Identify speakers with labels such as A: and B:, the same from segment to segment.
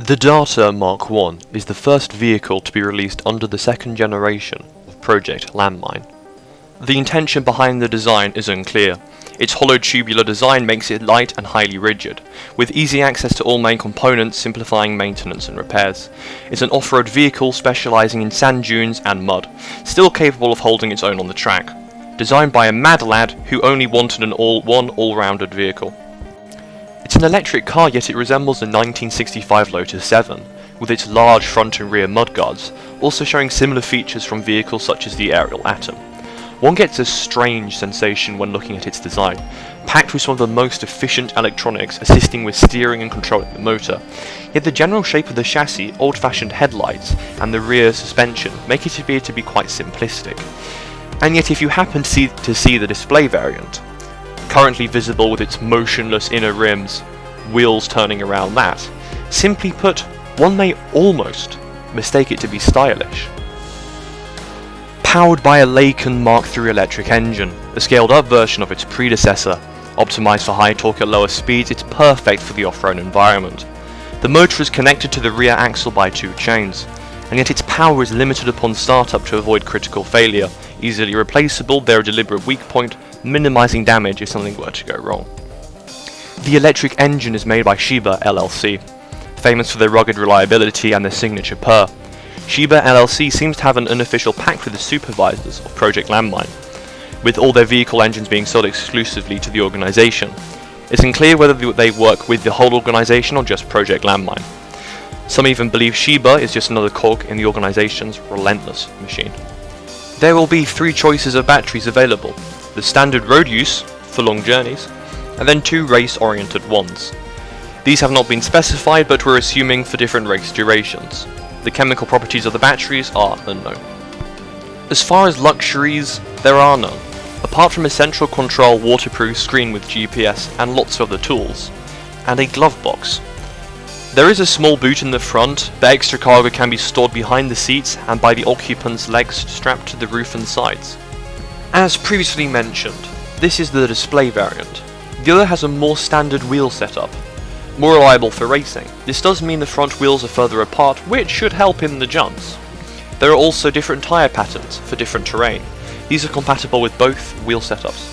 A: The Darter MK1 is the first vehicle to be released under the second generation of Project Landmine. The intention behind the design is unclear. Its hollow tubular design makes it light and highly rigid, with easy access to all main components, simplifying maintenance and repairs. It's an off-road vehicle specialising in sand dunes and mud, still capable of holding its own on the track. Designed by a mad lad who only wanted an all-rounded vehicle. It's an electric car, yet it resembles the 1965 Lotus 7, with its large front and rear mudguards, also showing similar features from vehicles such as the Aerial Atom. One gets a strange sensation when looking at its design, packed with some of the most efficient electronics assisting with steering and controlling the motor. Yet the general shape of the chassis, old-fashioned headlights, and the rear suspension make it appear to be quite simplistic. And yet if you happen to see the display variant, currently visible with its motionless inner rims, wheels turning around that, simply put, one may almost mistake it to be stylish. Powered by a Laken Mark III electric engine, a scaled up version of its predecessor, optimised for high torque at lower speeds, it's perfect for the off-road environment. The motor is connected to the rear axle by 2 chains, and yet its power is limited upon startup to avoid critical failure, easily replaceable, they're a deliberate weak point, minimising damage if something were to go wrong. The electric engine is made by Shiba LLC, famous for their rugged reliability and their signature purr. Shiba LLC seems to have an unofficial pact with the supervisors of Project Landmine, with all their vehicle engines being sold exclusively to the organisation. It's unclear whether they work with the whole organisation or just Project Landmine. Some even believe Shiba is just another cog in the organisation's relentless machine. There will be 3 choices of batteries available: the standard road use, for long journeys, and then 2 race-oriented ones. These have not been specified, but we're assuming for different race durations. The chemical properties of the batteries are unknown. As far as luxuries, there are none, apart from a central control waterproof screen with GPS and lots of other tools, and a glove box. There is a small boot in the front, but extra cargo can be stored behind the seats and by the occupant's legs strapped to the roof and sides. As previously mentioned, this is the display variant. The other has a more standard wheel setup, more reliable for racing. This does mean the front wheels are further apart, which should help in the jumps. There are also different tyre patterns for different terrain. These are compatible with both wheel setups.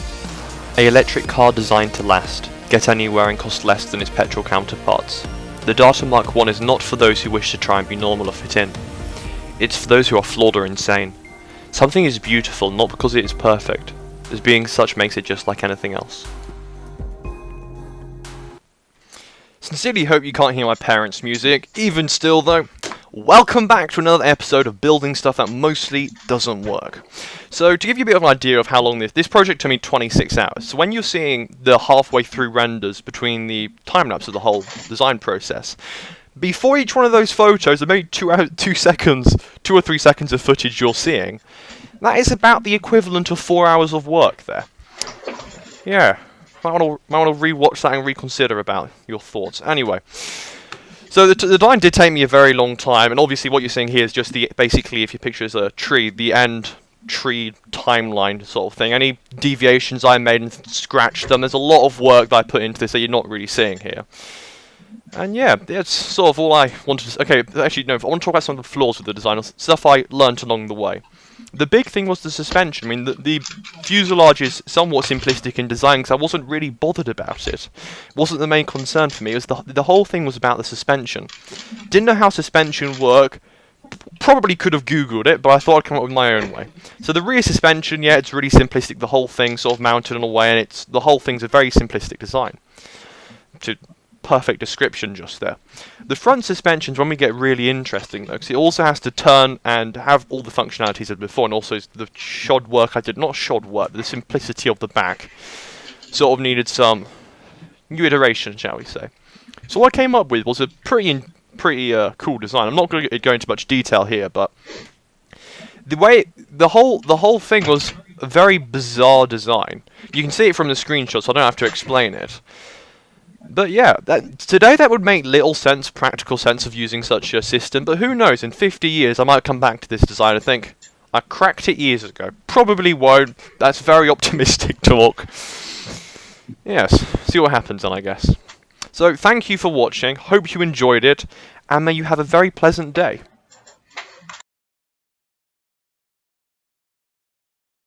A: An electric car designed to last, get anywhere and cost less than its petrol counterparts. The Darter MK1 is not for those who wish to try and be normal or fit in. It's for those who are flawed or insane. Something is beautiful not because it is perfect, as being such makes it just like anything else. Sincerely hope you can't hear my parents' music. Even still though, welcome back to another episode of building stuff that mostly doesn't work. So to give you a bit of an idea of how long this project took me 26 hours. So when you're seeing the halfway through renders between the time-lapse of the whole design process, before each one of those photos, there may be 2 or 3 seconds of footage you're seeing. That is about the equivalent of 4 hours of work there. Yeah, might want to rewatch that and reconsider about your thoughts. Anyway, so the design did take me a very long time, and obviously what you're seeing here is just basically, if you picture as a tree, the end tree timeline sort of thing. Any deviations I made and scratched them, there's a lot of work that I put into this that you're not really seeing here. And yeah, that's sort of all I wanted to... Okay, actually, no, I want to talk about some of the flaws with the design, stuff I learnt along the way. The big thing was the suspension. I mean, the fuselage is somewhat simplistic in design because I wasn't really bothered about it. It wasn't the main concern for me. It was the whole thing was about the suspension. Didn't know how suspension worked. Probably could have googled it, but I thought I'd come up with my own way. So the rear suspension, yeah, it's really simplistic. The whole thing sort of mounted in a way, and the whole thing's a very simplistic design. Perfect description just there. The front suspension's when we get really interesting though, because it also has to turn and have all the functionalities of before, and also the shod work I did, not shod work, but the simplicity of the back sort of needed some new iteration, shall we say. So what I came up with was a pretty cool design. I'm not going to go into much detail here, but the whole thing was a very bizarre design. You can see it from the screenshot, so I don't have to explain it. But yeah, today that would make little sense, practical sense of using such a system, but who knows, in 50 years I might come back to this design and think, I cracked it years ago. Probably won't, that's very optimistic talk. Yes, see what happens then, I guess. So thank you for watching, hope you enjoyed it, and may you have a very pleasant day.